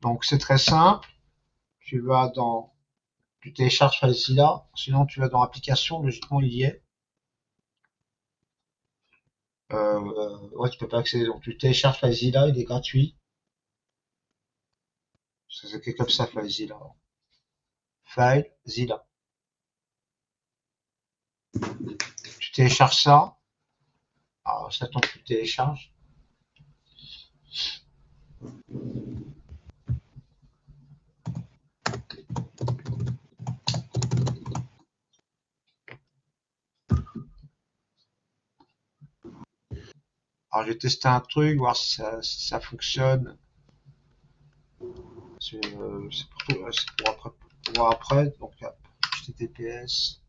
Donc c'est très simple. Tu vas dans, tu télécharges FileZilla, sinon tu vas dans application, logiquement il y est. Ouais, tu peux pas accéder. Donc tu télécharges FileZilla, il est gratuit. C'est comme ça FileZilla. FileZilla. Tu télécharges ça. Alors ça tombe, tu télécharges. Alors je vais tester un truc, voir si ça fonctionne. C'est pour après, pour voir après. Donc HTTPS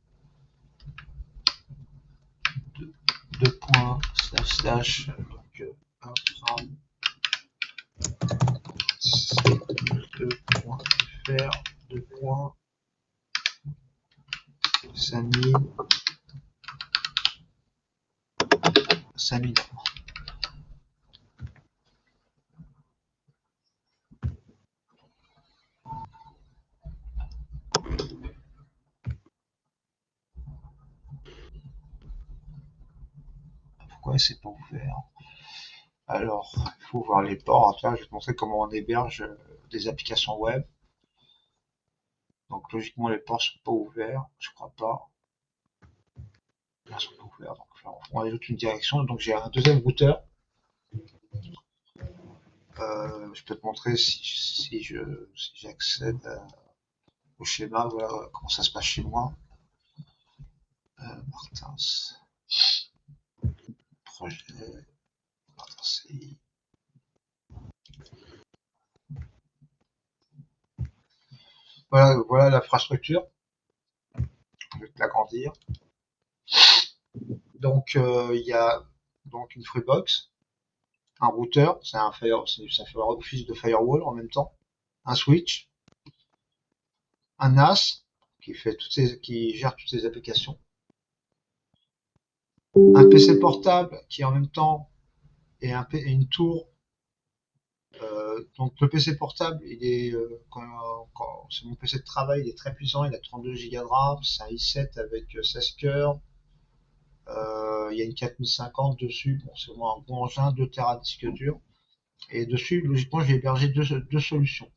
deux points slash donc c2.fr 5000 5000. Pourquoi c'est pas ouvert? Alors, il faut voir les ports. Là, je vais te montrer comment on héberge des applications web. Donc, logiquement, les ports sont pas ouverts. Je crois pas. Là, ils sont pas ouverts. Donc, on ajoute une direction. Donc, j'ai un deuxième routeur. Je peux te montrer si j'accède au schéma. Voilà comment ça se passe chez moi. Martins. Projet. Martins CI. Voilà l'infrastructure. Je vais te l'agrandir. Donc, il y a donc une Freebox, un routeur, ça fait office de firewall en même temps, un switch, un NAS qui gère toutes ces applications, un PC portable qui en même temps est une tour. Donc le PC portable, c'est mon PC de travail, il est très puissant, il a 32 Go de RAM, c'est un i7 avec 16 cœurs. Il y a une 4050 dessus, bon, c'est vraiment un bon engin, 2 Tera de disque dur. Et dessus, logiquement, j'ai hébergé deux solutions.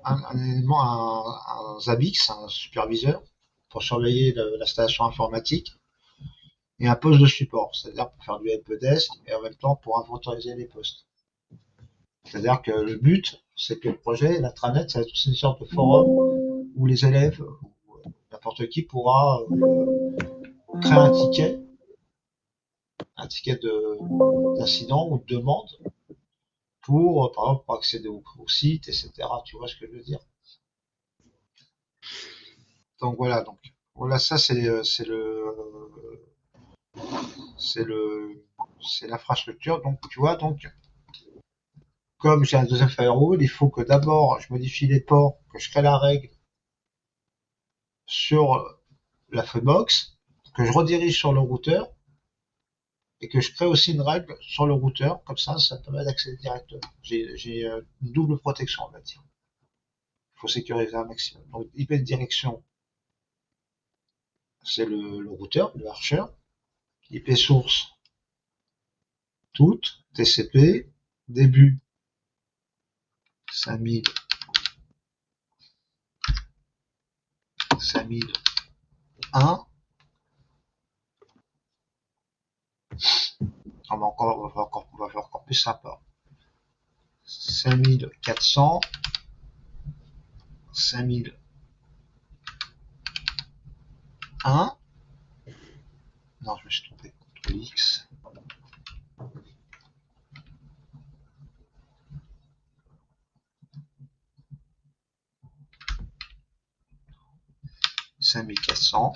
Un Zabbix, un superviseur, pour surveiller l'installation informatique, et un poste de support, c'est-à-dire pour faire du helpdesk et en même temps pour inventoriser les postes. C'est-à-dire que le but, c'est que le projet, l'intranet, ça va être une sorte de forum où les élèves, ou n'importe qui pourra créer un ticket d'incident ou de demande pour, par exemple, pour accéder au site, etc. Tu vois ce que je veux dire? Donc voilà, ça c'est l'infrastructure. Donc tu vois, donc comme j'ai un deuxième firewall, il faut que d'abord je modifie les ports, que je crée la règle sur la Freebox, que je redirige sur le routeur et que je crée aussi une règle sur le routeur. Comme ça permet d'accéder directement. J'ai une double protection, on va dire. Il faut sécuriser un maximum. Donc IP de direction, c'est le routeur, le Archer. IP source, toutes, TCP, début 5000, 5001. On va faire encore plus sympa. 5400, 5001. Non, je me suis trompé. CTRL X. « 5400,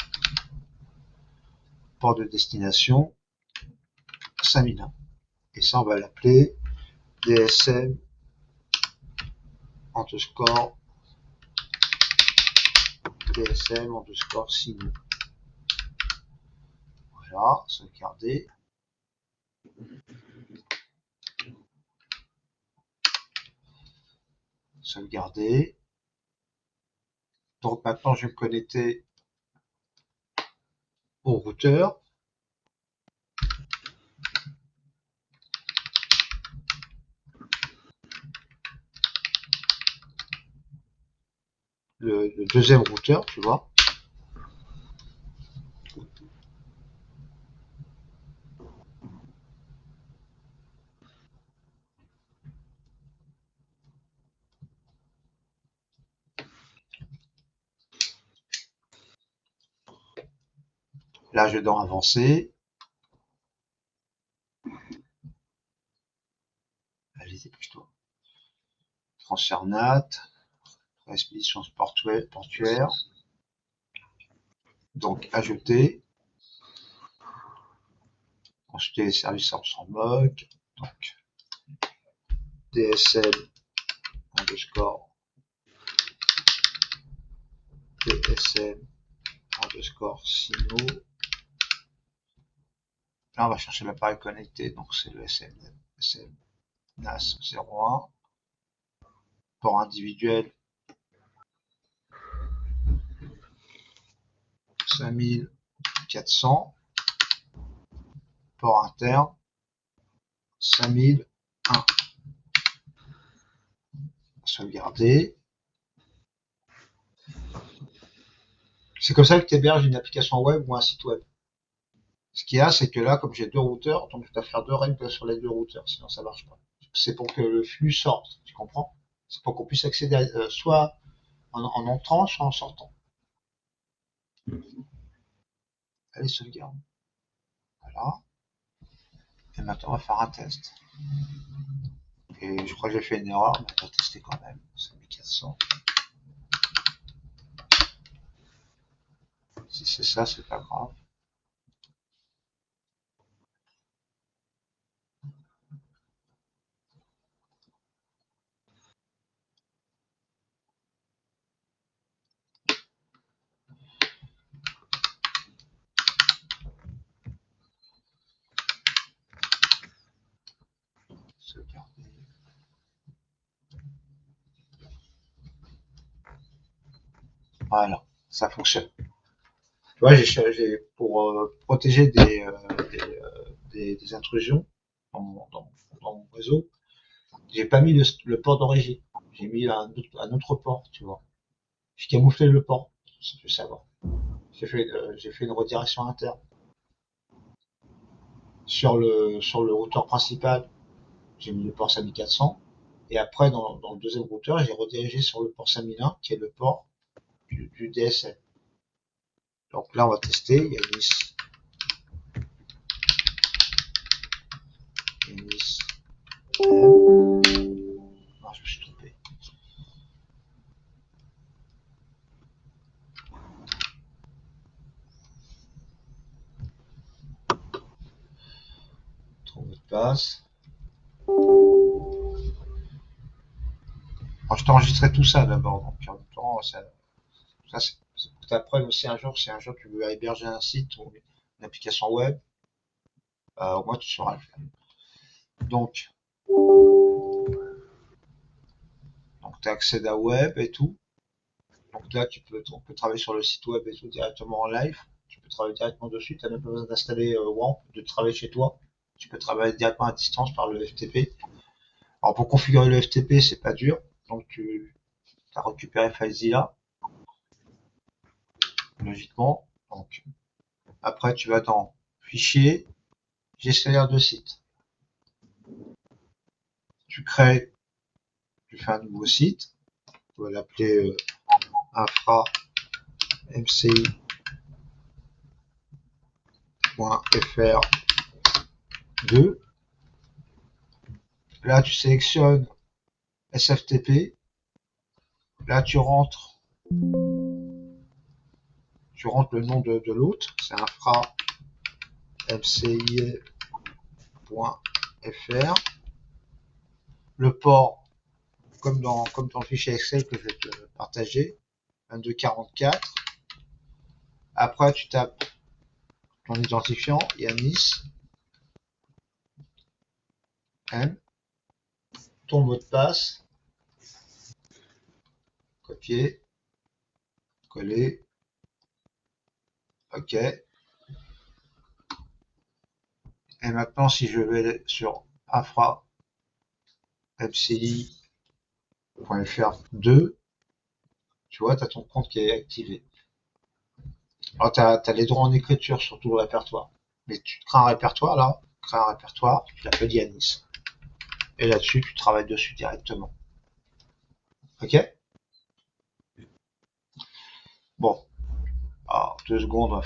port de destination 5001. Et ça, on va l'appeler DSM underscore DSM underscore signaux. Voilà, sauvegarder. sauvegarder. Donc maintenant, je vais me connecter au routeur. Le deuxième routeur, tu vois. Là, je vais dans avancer. Allez, dépêche-toi. Transfert NAT, expédition portuaire. Donc, ajouter. Ensuite, les services en mock. Donc, DSL underscore DSL underscore Sino. Là, on va chercher l'appareil connecté, donc c'est le SM NAS 01. Port individuel 5400. Port interne 5001. Sauvegarder. C'est comme ça que tu héberges une application web ou un site web. Ce qu'il y a, c'est que là, comme j'ai deux routeurs, donc je dois faire deux règles sur les deux routeurs, sinon ça marche pas. C'est pour que le flux sorte, tu comprends? C'est pour qu'on puisse accéder soit en entrant, soit en sortant. Allez, sauvegarde. Voilà. Et maintenant, on va faire un test. Et je crois que j'ai fait une erreur, mais on va tester quand même. 5400. Si c'est ça, c'est pas grave. Sauvegarder. Voilà, ça fonctionne. Tu vois, pour protéger des intrusions dans mon réseau, j'ai pas mis le port d'origine. J'ai mis un autre port, tu vois. J'ai camouflé le port, si tu veux savoir. J'ai fait une redirection interne. Sur le routeur principal, j'ai mis le port 5400. Et après, dans le deuxième routeur, j'ai redirigé sur le port 5001, qui est le port du DSL. Donc là, on va tester. Il y a Nice. Ah, je me suis trompé. Trop mot de passe. Alors, je t'enregistrerai tout ça d'abord. Donc, en même temps, ça c'est pour que tu apprennes aussi un jour, si un jour tu veux héberger un site ou une application web, au moins tu sauras le faire. Donc tu as accès à web et tout. Donc là, on peut travailler sur le site web et tout directement en live. Tu peux travailler directement dessus. Tu n'as même pas besoin d'installer WAMP, de travailler chez toi. Tu peux travailler directement à distance par le FTP. Alors pour configurer le FTP, c'est pas dur. Donc tu as récupéré FileZilla, logiquement. Donc après, tu vas dans Fichier, gestionnaire de site. Tu fais un nouveau site. On va l'appeler infra mci.fr2. Là, tu sélectionnes SFTP. Là, tu rentres le nom de l'autre. C'est infra mci.fr. Le port, comme dans le fichier Excel que je vais te partager, 2244. Après, tu tapes ton identifiant, Yanis, M, ton mot de passe, Copier, coller, OK. Et maintenant, si je vais sur infra mci.fr 2, tu vois, tu as ton compte qui est activé. Alors, tu as les droits en écriture sur tout le répertoire. Mais tu crées un répertoire, là, crée un répertoire, tu l'appelles Yanis. Et là-dessus, tu travailles dessus directement. OK? Bon. Alors, 2 secondes,